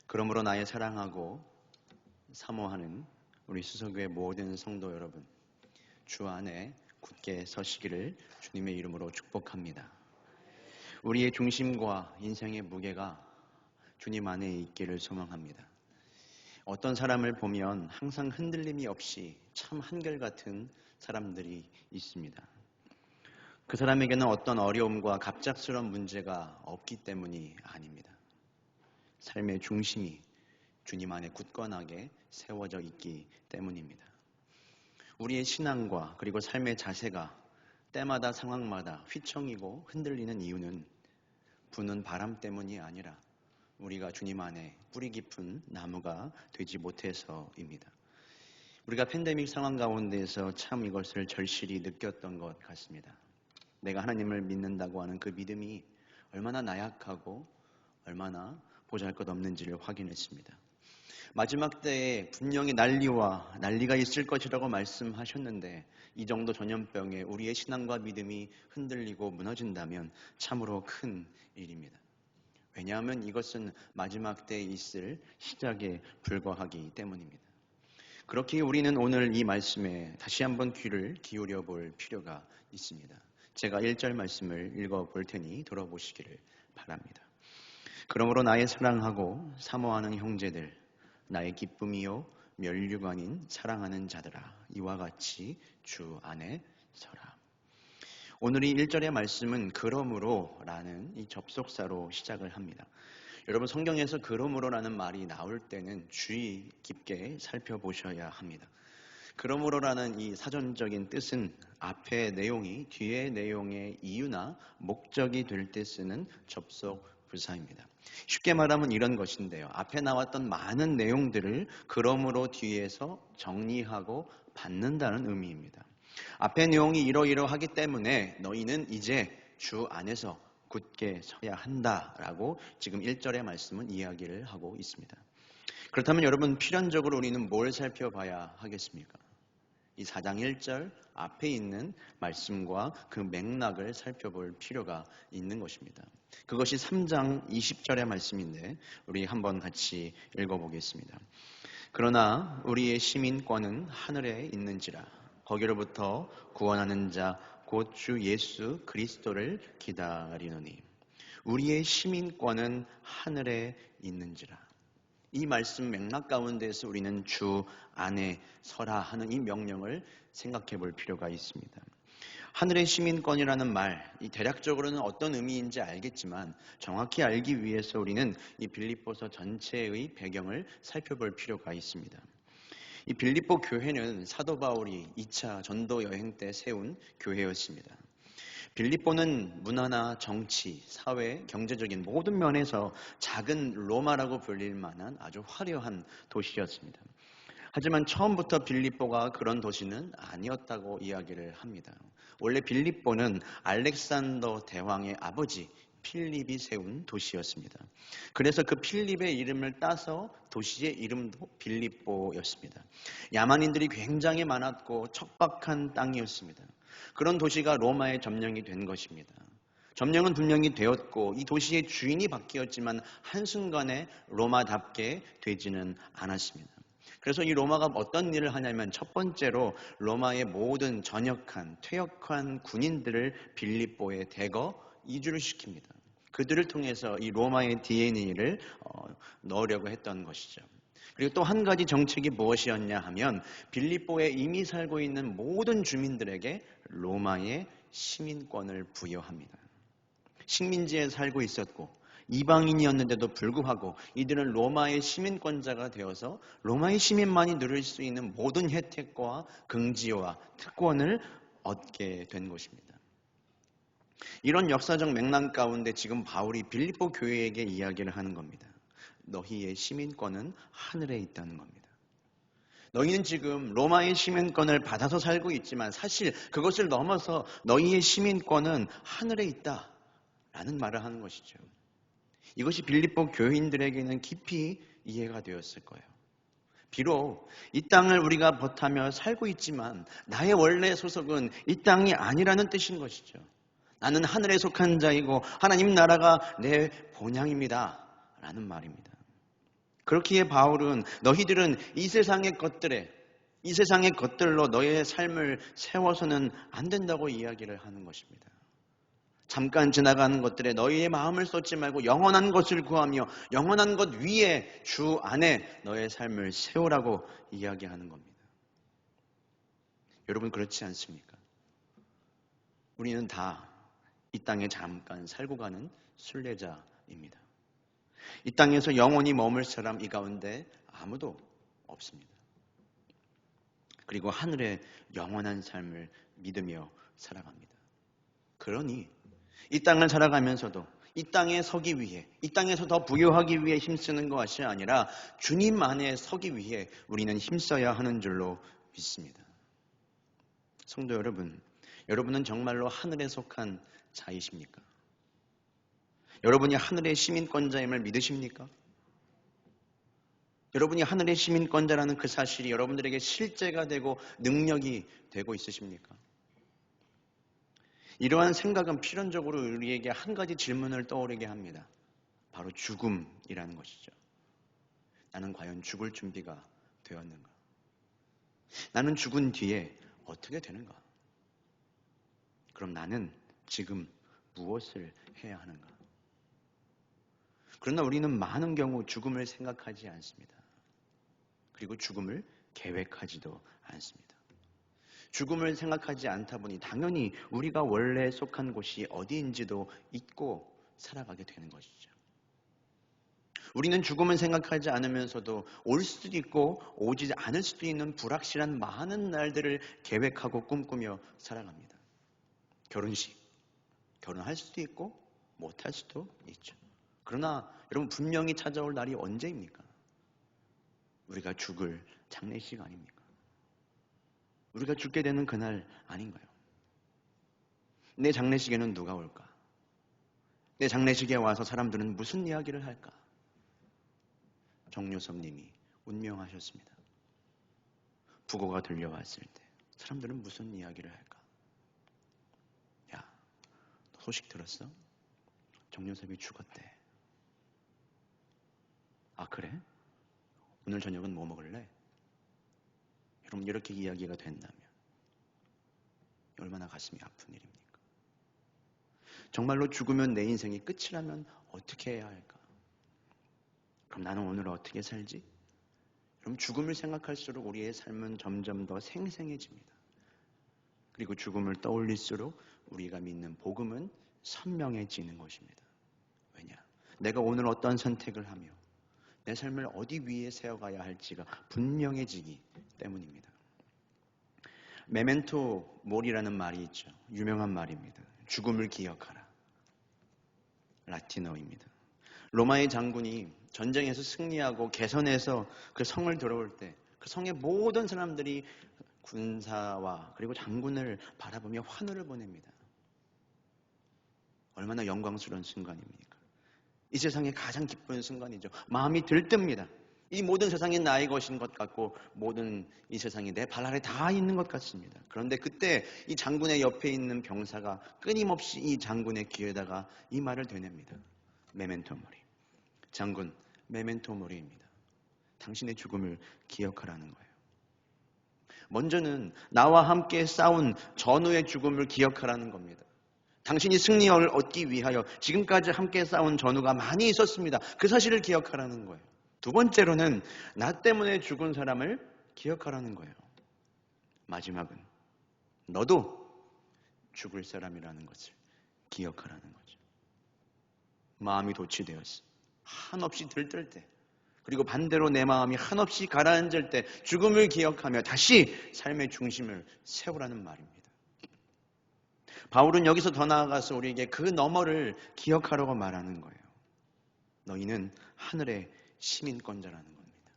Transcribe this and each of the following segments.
그러므로 나의 사랑하고 사모하는 우리 수서교회 모든 성도 여러분, 주 안에 굳게 서시기를 주님의 이름으로 축복합니다. 우리의 중심과 인생의 무게가 주님 안에 있기를 소망합니다. 어떤 사람을 보면 항상 흔들림이 없이 참 한결같은 사람들이 있습니다. 그 사람에게는 어떤 어려움과 갑작스러운 문제가 없기 때문이 아닙니다. 삶의 중심이 주님 안에 굳건하게 세워져 있기 때문입니다. 우리의 신앙과 그리고 삶의 자세가 때마다 상황마다 휘청이고 흔들리는 이유는 부는 바람 때문이 아니라 우리가 주님 안에 뿌리 깊은 나무가 되지 못해서입니다. 우리가 팬데믹 상황 가운데에서 참 이것을 절실히 느꼈던 것 같습니다. 내가 하나님을 믿는다고 하는 그 믿음이 얼마나 나약하고 얼마나 보잘것없는지를 확인했습니다. 마지막 때에 분명히 난리가 있을 것이라고 말씀하셨는데 이 정도 전염병에 우리의 신앙과 믿음이 흔들리고 무너진다면 참으로 큰 일입니다. 왜냐하면 이것은 마지막 때에 있을 시작에 불과하기 때문입니다. 그렇게 우리는 오늘 이 말씀에 다시 한번 귀를 기울여 볼 필요가 있습니다. 제가 1절 말씀을 읽어볼 테니 들어보시기를 바랍니다. 그러므로 나의 사랑하고 사모하는 형제들, 나의 기쁨이요 멸류가 아닌 사랑하는 자들아, 이와 같이 주 안에 서라. 오늘 이 1절의 말씀은 그러므로 라는 이 접속사로 시작을 합니다. 여러분, 성경에서 그러므로라는 말이 나올 때는 주의 깊게 살펴보셔야 합니다. 그러므로라는 이 사전적인 뜻은 앞의 내용이 뒤의 내용의 이유나 목적이 될 때 쓰는 접속 부사입니다. 쉽게 말하면 이런 것인데요. 앞에 나왔던 많은 내용들을 그러므로 뒤에서 정리하고 받는다는 의미입니다. 앞의 내용이 이러이러하기 때문에 너희는 이제 주 안에서 굳게 서야 한다라고 지금 1절의 말씀은 이야기를 하고 있습니다. 그렇다면 여러분, 필연적으로 우리는 뭘 살펴봐야 하겠습니까? 이 4장 1절 앞에 있는 말씀과 그 맥락을 살펴볼 필요가 있는 것입니다. 그것이 3장 20절의 말씀인데 우리 한번 같이 읽어보겠습니다. 그러나 우리의 시민권은 하늘에 있는지라 거기로부터 구원하는 자 곧 주 예수 그리스도를 기다리노니 우리의 시민권은 하늘에 있는지라. 이 말씀 맥락 가운데서 우리는 주 안에 서라 하는 이 명령을 생각해 볼 필요가 있습니다. 하늘의 시민권이라는 말, 이 대략적으로는 어떤 의미인지 알겠지만 정확히 알기 위해서 우리는 이 빌립보서 전체의 배경을 살펴볼 필요가 있습니다. 이 빌립보 교회는 사도 바울이 2차 전도 여행 때 세운 교회였습니다. 빌립보는 문화나 정치, 사회, 경제적인 모든 면에서 작은 로마라고 불릴 만한 아주 화려한 도시였습니다. 하지만 처음부터 빌립보가 그런 도시는 아니었다고 이야기를 합니다. 원래 빌립보는 알렉산더 대왕의 아버지 필립이 세운 도시였습니다. 그래서 그 필립의 이름을 따서 도시의 이름도 빌립보였습니다. 야만인들이 굉장히 많았고 척박한 땅이었습니다. 그런 도시가 로마에 점령이 된 것입니다. 점령은 분명히 되었고 이 도시의 주인이 바뀌었지만 한순간에 로마답게 되지는 않았습니다. 그래서 이 로마가 어떤 일을 하냐면 첫 번째로 로마의 모든 전역한, 퇴역한 군인들을 빌립보에 대거 이주를 시킵니다. 그들을 통해서 이 로마의 DNA를 넣으려고 했던 것이죠. 그리고 또 한 가지 정책이 무엇이었냐 하면 빌립보에 이미 살고 있는 모든 주민들에게 로마의 시민권을 부여합니다. 식민지에 살고 있었고 이방인이었는데도 불구하고 이들은 로마의 시민권자가 되어서 로마의 시민만이 누릴 수 있는 모든 혜택과 긍지와 특권을 얻게 된 것입니다. 이런 역사적 맥락 가운데 지금 바울이 빌립보 교회에게 이야기를 하는 겁니다. 너희의 시민권은 하늘에 있다는 겁니다. 너희는 지금 로마의 시민권을 받아서 살고 있지만 사실 그것을 넘어서 너희의 시민권은 하늘에 있다라는 말을 하는 것이죠. 이것이 빌립보 교인들에게는 깊이 이해가 되었을 거예요. 비록 이 땅을 우리가 버타며 살고 있지만 나의 원래 소속은 이 땅이 아니라는 뜻인 것이죠. 나는 하늘에 속한 자이고 하나님 나라가 내 본향입니다 라는 말입니다. 그렇기에 바울은 너희들은 이 세상의 것들로 너희의 삶을 세워서는 안 된다고 이야기를 하는 것입니다. 잠깐 지나가는 것들에 너희의 마음을 쏟지 말고 영원한 것을 구하며 영원한 것 위에 주 안에 너의 삶을 세우라고 이야기하는 겁니다. 여러분 그렇지 않습니까? 우리는 다 이 땅에 잠깐 살고 가는 순례자입니다. 이 땅에서 영원히 머물 사람 이 가운데 아무도 없습니다. 그리고 하늘의 영원한 삶을 믿으며 살아갑니다. 그러니 이 땅을 살아가면서도 이 땅에 서기 위해, 이 땅에서 더 부유하기 위해 힘쓰는 것이 아니라 주님 안에 서기 위해 우리는 힘써야 하는 줄로 믿습니다. 성도 여러분, 여러분은 정말로 하늘에 속한 자이십니까? 여러분이 하늘의 시민권자임을 믿으십니까? 여러분이 하늘의 시민권자라는 그 사실이 여러분들에게 실제가 되고 능력이 되고 있으십니까? 이러한 생각은 필연적으로 우리에게 한 가지 질문을 떠오르게 합니다. 바로 죽음이라는 것이죠. 나는 과연 죽을 준비가 되었는가? 나는 죽은 뒤에 어떻게 되는가? 그럼 나는 지금 무엇을 해야 하는가? 그러나 우리는 많은 경우 죽음을 생각하지 않습니다. 그리고 죽음을 계획하지도 않습니다. 죽음을 생각하지 않다 보니 당연히 우리가 원래 속한 곳이 어디인지도 잊고 살아가게 되는 것이죠. 우리는 죽음을 생각하지 않으면서도 올 수도 있고 오지 않을 수도 있는 불확실한 많은 날들을 계획하고 꿈꾸며 살아갑니다. 결혼식, 결혼할 수도 있고 못할 수도 있죠. 그러나 여러분 분명히 찾아올 날이 언제입니까? 우리가 죽을 장례식 아닙니까? 우리가 죽게 되는 그날 아닌가요? 내 장례식에는 누가 올까? 내 장례식에 와서 사람들은 무슨 이야기를 할까? 정유섭 님이 운명하셨습니다. 부고가 들려왔을 때 사람들은 무슨 이야기를 할까? 야, 너 소식 들었어? 정유섭이 죽었대. 아 그래? 오늘 저녁은 뭐 먹을래? 여러분 이렇게 이야기가 된다면 얼마나 가슴이 아픈 일입니까? 정말로 죽으면 내 인생이 끝이라면 어떻게 해야 할까? 그럼 나는 오늘 어떻게 살지? 그럼 죽음을 생각할수록 우리의 삶은 점점 더 생생해집니다. 그리고 죽음을 떠올릴수록 우리가 믿는 복음은 선명해지는 것입니다. 왜냐? 내가 오늘 어떤 선택을 하며 내 삶을 어디 위에 세워가야 할지가 분명해지기 때문입니다. 메멘토 모리라는 말이 있죠. 유명한 말입니다. 죽음을 기억하라. 라틴어입니다. 로마의 장군이 전쟁에서 승리하고 개선해서 그 성을 들어올 때 그 성의 모든 사람들이 군사와 그리고 장군을 바라보며 환호를 보냅니다. 얼마나 영광스러운 순간입니까? 이 세상의 가장 기쁜 순간이죠. 마음이 들뜹니다. 이 모든 세상이 나의 것인 것 같고 모든 이 세상이 내 발 아래 다 있는 것 같습니다. 그런데 그때 이 장군의 옆에 있는 병사가 끊임없이 이 장군의 귀에다가 이 말을 되냅니다. 메멘토 모리. 장군, 메멘토 모리입니다. 당신의 죽음을 기억하라는 거예요. 먼저는 나와 함께 싸운 전우의 죽음을 기억하라는 겁니다. 당신이 승리를 얻기 위하여 지금까지 함께 싸운 전우가 많이 있었습니다. 그 사실을 기억하라는 거예요. 두 번째로는 나 때문에 죽은 사람을 기억하라는 거예요. 마지막은 너도 죽을 사람이라는 것을 기억하라는 거죠. 마음이 도취되었어. 한없이 들뜰 때, 그리고 반대로 내 마음이 한없이 가라앉을 때 죽음을 기억하며 다시 삶의 중심을 세우라는 말입니다. 바울은 여기서 더 나아가서 우리에게 그 너머를 기억하라고 말하는 거예요. 너희는 하늘의 시민권자라는 겁니다.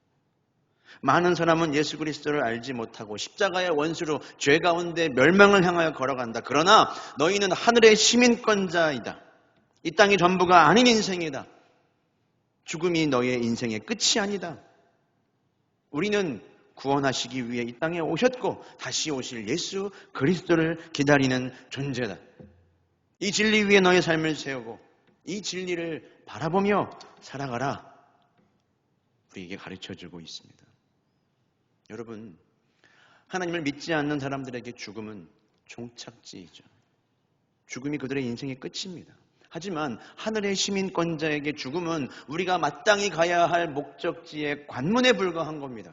많은 사람은 예수 그리스도를 알지 못하고 십자가의 원수로 죄 가운데 멸망을 향하여 걸어간다. 그러나 너희는 하늘의 시민권자이다. 이 땅이 전부가 아닌 인생이다. 죽음이 너의 인생의 끝이 아니다. 우리는 구원하시기 위해 이 땅에 오셨고 다시 오실 예수 그리스도를 기다리는 존재다. 이 진리 위에 너의 삶을 세우고 이 진리를 바라보며 살아가라. 우리에게 가르쳐주고 있습니다. 여러분, 하나님을 믿지 않는 사람들에게 죽음은 종착지이죠. 죽음이 그들의 인생의 끝입니다. 하지만 하늘의 시민권자에게 죽음은 우리가 마땅히 가야 할 목적지의 관문에 불과한 겁니다.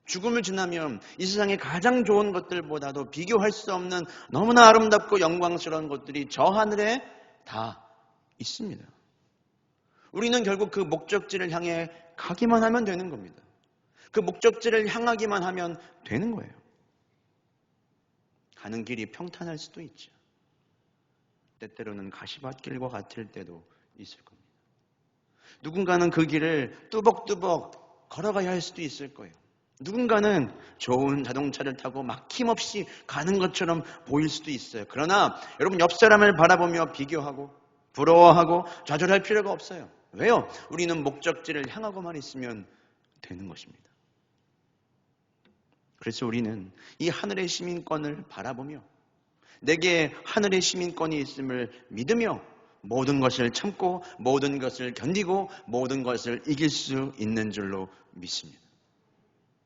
죽음을 지나면 이 세상의 가장 좋은 것들보다도 비교할 수 없는 너무나 아름답고 영광스러운 것들이 저 하늘에 다 있습니다. 우리는 결국 그 목적지를 향해 가기만 하면 되는 겁니다. 그 목적지를 향하기만 하면 되는 거예요. 가는 길이 평탄할 수도 있죠. 때때로는 가시밭길과 같을 때도 있을 겁니다. 누군가는 그 길을 뚜벅뚜벅 걸어가야 할 수도 있을 거예요. 누군가는 좋은 자동차를 타고 막힘없이 가는 것처럼 보일 수도 있어요. 그러나 여러분, 옆 사람을 바라보며 비교하고 부러워하고 좌절할 필요가 없어요. 왜요? 우리는 목적지를 향하고만 있으면 되는 것입니다. 그래서 우리는 이 하늘의 시민권을 바라보며 내게 하늘의 시민권이 있음을 믿으며 모든 것을 참고 모든 것을 견디고 모든 것을 이길 수 있는 줄로 믿습니다.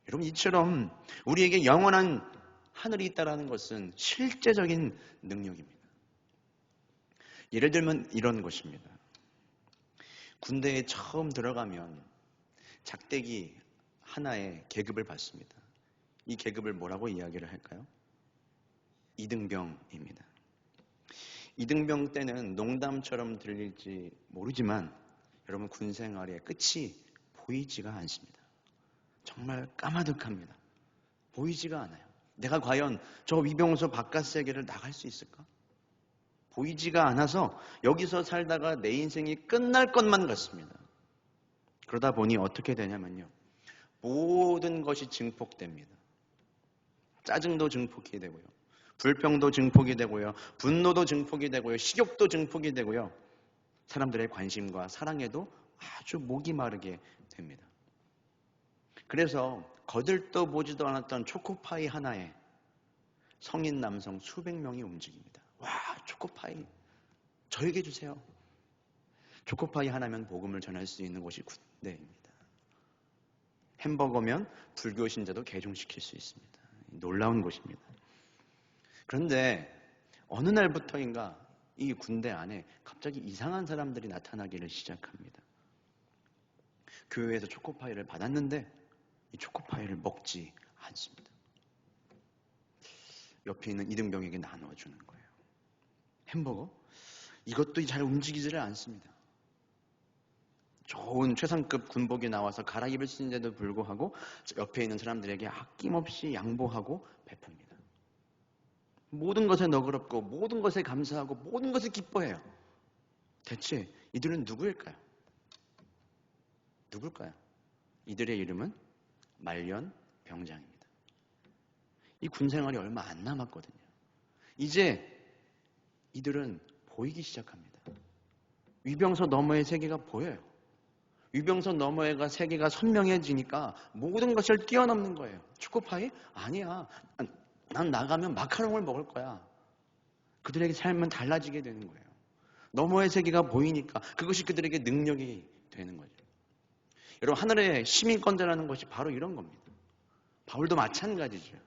여러분, 이처럼 우리에게 영원한 하늘이 있다는 것은 실제적인 능력입니다. 예를 들면 이런 것입니다. 군대에 처음 들어가면 작대기 하나의 계급을 받습니다. 이 계급을 뭐라고 이야기를 할까요? 이등병입니다. 이등병 때는 농담처럼 들릴지 모르지만 여러분, 군 생활의 끝이 보이지가 않습니다. 정말 까마득합니다. 보이지가 않아요. 내가 과연 저 위병소 바깥 세계를 나갈 수 있을까? 보이지가 않아서 여기서 살다가 내 인생이 끝날 것만 같습니다. 그러다 보니 어떻게 되냐면요, 모든 것이 증폭됩니다. 짜증도 증폭이 되고요, 불평도 증폭이 되고요, 분노도 증폭이 되고요, 식욕도 증폭이 되고요, 사람들의 관심과 사랑에도 아주 목이 마르게 됩니다. 그래서 거들떠 보지도 않았던 초코파이 하나에 성인 남성 수백 명이 움직입니다. 와, 초코파이 저에게 주세요. 초코파이 하나면 복음을 전할 수 있는 곳이 군대입니다. 햄버거면 불교 신자도 개종시킬 수 있습니다. 놀라운 곳입니다. 그런데 어느 날부터인가 이 군대 안에 갑자기 이상한 사람들이 나타나기를 시작합니다. 교회에서 초코파이를 받았는데 이 초코파이를 먹지 않습니다. 옆에 있는 이등병에게 나눠주는 거예요. 햄버거? 이것도 잘 움직이지를 않습니다. 좋은 최상급 군복이 나와서 갈아입을 수 있는데도 불구하고 옆에 있는 사람들에게 아낌없이 양보하고 베풉니다. 모든 것에 너그럽고 모든 것에 감사하고 모든 것에 기뻐해요. 대체 이들은 누구일까요? 누굴까요? 이들의 이름은 말년 병장입니다. 이 군생활이 얼마 안 남았거든요. 이제 이들은 보이기 시작합니다. 위병소 너머의 세계가 보여요. 위병소 너머의 세계가 선명해지니까 모든 것을 뛰어넘는 거예요. 초코파이? 아니야. 난 나가면 마카롱을 먹을 거야. 그들에게 삶은 달라지게 되는 거예요. 너머의 세계가 보이니까 그것이 그들에게 능력이 되는 거죠. 여러분, 하늘의 시민권자라는 것이 바로 이런 겁니다. 바울도 마찬가지죠.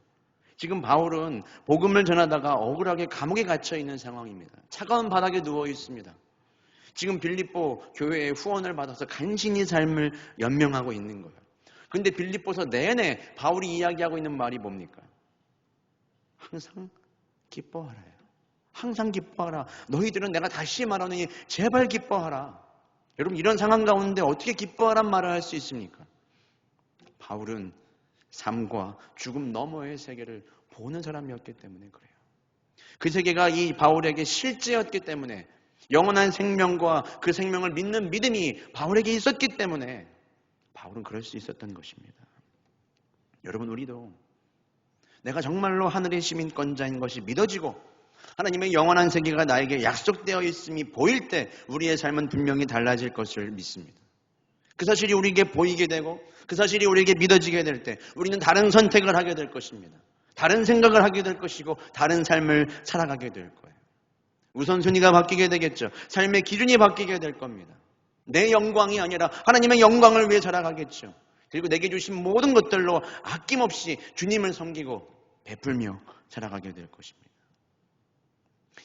지금 바울은 복음을 전하다가 억울하게 감옥에 갇혀 있는 상황입니다. 차가운 바닥에 누워 있습니다. 지금 빌립보 교회의 후원을 받아서 간신히 삶을 연명하고 있는 거예요. 그런데 빌립보서 내내 바울이 이야기하고 있는 말이 뭡니까? 항상 기뻐하라요. 항상 기뻐하라. 너희들은 내가 다시 말하느니 제발 기뻐하라. 여러분, 이런 상황 가운데 어떻게 기뻐하란 말을 할 수 있습니까? 바울은 삶과 죽음 너머의 세계를 보는 사람이었기 때문에 그래요. 그 세계가 이 바울에게 실제였기 때문에, 영원한 생명과 그 생명을 믿는 믿음이 바울에게 있었기 때문에 바울은 그럴 수 있었던 것입니다. 여러분, 우리도 내가 정말로 하늘의 시민권자인 것이 믿어지고 하나님의 영원한 세계가 나에게 약속되어 있음이 보일 때 우리의 삶은 분명히 달라질 것을 믿습니다. 그 사실이 우리에게 보이게 되고 그 사실이 우리에게 믿어지게 될 때 우리는 다른 선택을 하게 될 것입니다. 다른 생각을 하게 될 것이고 다른 삶을 살아가게 될 거예요. 우선순위가 바뀌게 되겠죠. 삶의 기준이 바뀌게 될 겁니다. 내 영광이 아니라 하나님의 영광을 위해 자라가겠죠. 그리고 내게 주신 모든 것들로 아낌없이 주님을 섬기고 베풀며 자라가게 될 것입니다.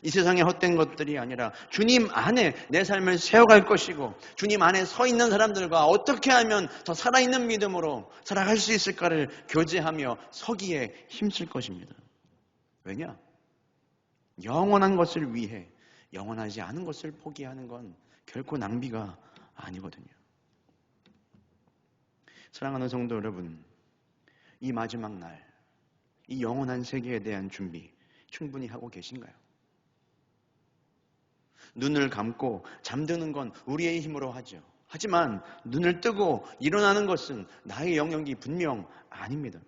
이 세상의 헛된 것들이 아니라 주님 안에 내 삶을 세워갈 것이고 주님 안에 서 있는 사람들과 어떻게 하면 더 살아있는 믿음으로 살아갈 수 있을까를 교제하며 서기에 힘쓸 것입니다. 왜냐? 영원한 것을 위해 영원하지 않은 것을 포기하는 건 결코 낭비가 아니거든요. 사랑하는 성도 여러분, 이 마지막 날, 이 영원한 세계에 대한 준비 충분히 하고 계신가요? 눈을 감고 잠드는 건 우리의 힘으로 하죠. 하지만 눈을 뜨고 일어나는 것은 나의 영역이 분명 아닙니다.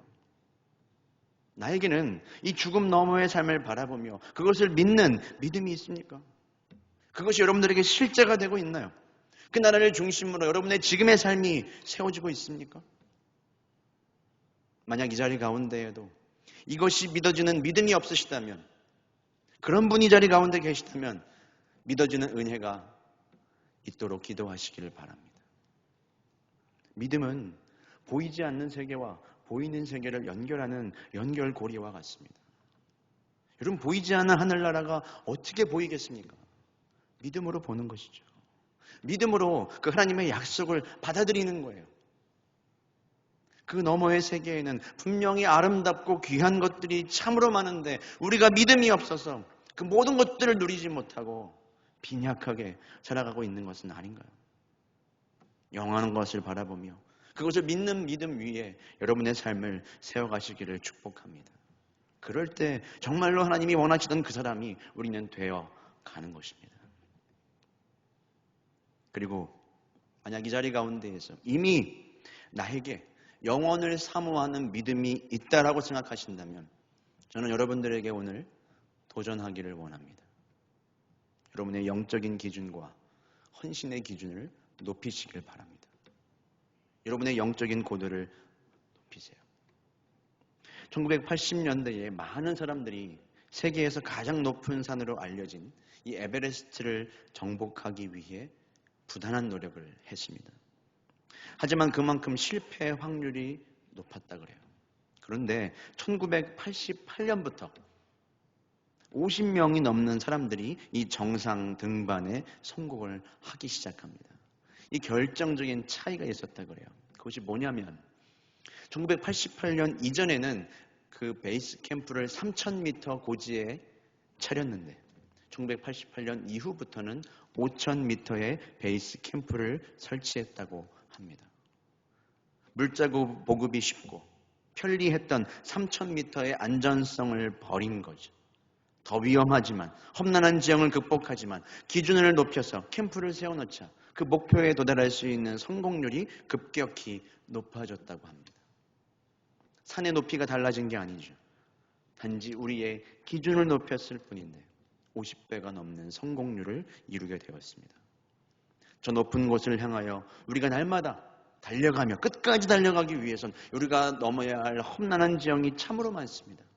나에게는 이 죽음 너머의 삶을 바라보며 그것을 믿는 믿음이 있습니까? 그것이 여러분들에게 실제가 되고 있나요? 그 나라를 중심으로 여러분의 지금의 삶이 세워지고 있습니까? 만약 이 자리 가운데에도 이것이 믿어지는 믿음이 없으시다면, 그런 분이 이 자리 가운데 계시다면 믿어지는 은혜가 있도록 기도하시기를 바랍니다. 믿음은 보이지 않는 세계와 보이는 세계를 연결하는 연결고리와 같습니다. 여러분, 보이지 않는 하늘나라가 어떻게 보이겠습니까? 믿음으로 보는 것이죠. 믿음으로 그 하나님의 약속을 받아들이는 거예요. 그 너머의 세계에는 분명히 아름답고 귀한 것들이 참으로 많은데 우리가 믿음이 없어서 그 모든 것들을 누리지 못하고 빈약하게 살아가고 있는 것은 아닌가요? 영원한 것을 바라보며 그것을 믿는 믿음 위에 여러분의 삶을 세워가시기를 축복합니다. 그럴 때 정말로 하나님이 원하시던 그 사람이 우리는 되어 가는 것입니다. 그리고 만약 이 자리 가운데에서 이미 나에게 영원을 사모하는 믿음이 있다라고 생각하신다면 저는 여러분들에게 오늘 도전하기를 원합니다. 여러분의 영적인 기준과 헌신의 기준을 높이시길 바랍니다. 여러분의 영적인 고도를 높이세요. 1980년대에 많은 사람들이 세계에서 가장 높은 산으로 알려진 이 에베레스트를 정복하기 위해 부단한 노력을 했습니다. 하지만 그만큼 실패 확률이 높았다 그래요. 그런데 1988년부터 50명이 넘는 사람들이 이 정상 등반에 성공을 하기 시작합니다. 이 결정적인 차이가 있었다 그래요. 그것이 뭐냐면 1988년 이전에는 그 베이스 캠프를 3,000m 고지에 차렸는데 1988년 이후부터는 5,000m의 베이스 캠프를 설치했다고 합니다. 물자구 보급이 쉽고 편리했던 3,000m의 안전성을 버린 거죠. 더 위험하지만 험난한 지형을 극복하지만 기준을 높여서 캠프를 세워놓자 그 목표에 도달할 수 있는 성공률이 급격히 높아졌다고 합니다. 산의 높이가 달라진 게 아니죠. 단지 우리의 기준을 높였을 뿐인데 50배가 넘는 성공률을 이루게 되었습니다. 저 높은 곳을 향하여 우리가 날마다 달려가며 끝까지 달려가기 위해선 우리가 넘어야 할 험난한 지형이 참으로 많습니다.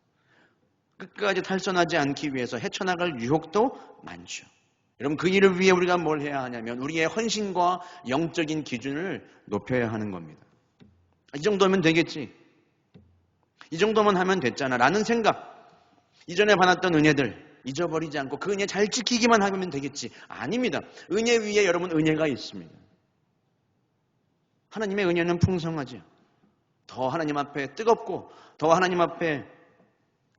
끝까지 탈선하지 않기 위해서 헤쳐나갈 유혹도 많죠. 여러분, 그 일을 위해 우리가 뭘 해야 하냐면 우리의 헌신과 영적인 기준을 높여야 하는 겁니다. 이 정도면 되겠지. 이 정도만 하면 됐잖아 라는 생각, 이전에 받았던 은혜들 잊어버리지 않고 그 은혜 잘 지키기만 하면 되겠지. 아닙니다. 은혜 위에 여러분 은혜가 있습니다. 하나님의 은혜는 풍성하죠. 더 하나님 앞에 뜨겁고 더 하나님 앞에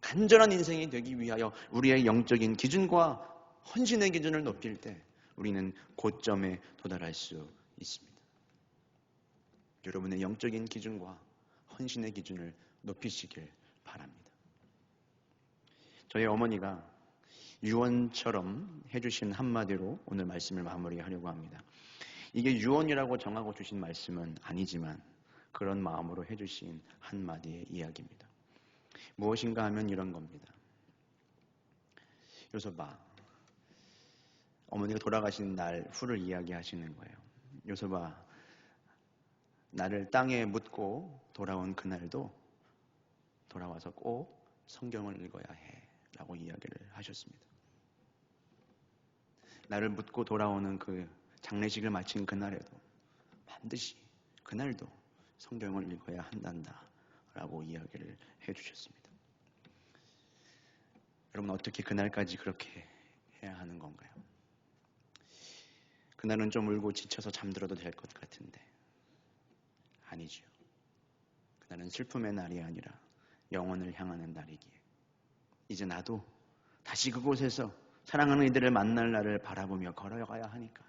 간절한 인생이 되기 위하여 우리의 영적인 기준과 헌신의 기준을 높일 때 우리는 고점에 도달할 수 있습니다. 여러분의 영적인 기준과 헌신의 기준을 높이시길 바랍니다. 저희 어머니가 유언처럼 해주신 한마디로 오늘 말씀을 마무리하려고 합니다. 이게 유언이라고 정하고 주신 말씀은 아니지만 그런 마음으로 해주신 한마디의 이야기입니다. 무엇인가 하면 이런 겁니다. 요셉아, 어머니가 돌아가신 날 후를 이야기하시는 거예요. 요셉아, 나를 땅에 묻고 돌아온 그날도 돌아와서 꼭 성경을 읽어야 해 라고 이야기를 하셨습니다. 나를 묻고 돌아오는 그 장례식을 마친 그날에도 반드시 그날도 성경을 읽어야 한단다 라고 이야기를 해주셨습니다. 여러분, 어떻게 그날까지 그렇게 해야 하는 건가요? 그날은 좀 울고 지쳐서 잠들어도 될 것 같은데 아니죠. 그날은 슬픔의 날이 아니라 영혼을 향하는 날이기에 이제 나도 다시 그곳에서 사랑하는 이들을 만날 날을 바라보며 걸어가야 하니까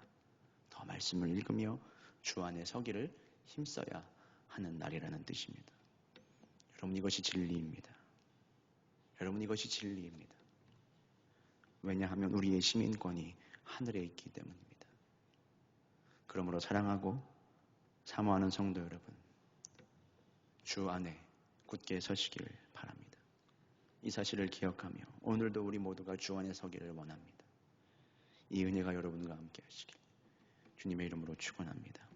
더 말씀을 읽으며 주 안에 서기를 힘써야 하는 날이라는 뜻입니다. 여러분, 이것이 진리입니다. 여러분, 이것이 진리입니다. 왜냐하면 우리의 시민권이 하늘에 있기 때문입니다. 그러므로 사랑하고 사모하는 성도 여러분, 주 안에 굳게 서시기를 바랍니다. 이 사실을 기억하며 오늘도 우리 모두가 주 안에 서기를 원합니다. 이 은혜가 여러분과 함께 하시길 주님의 이름으로 축원합니다.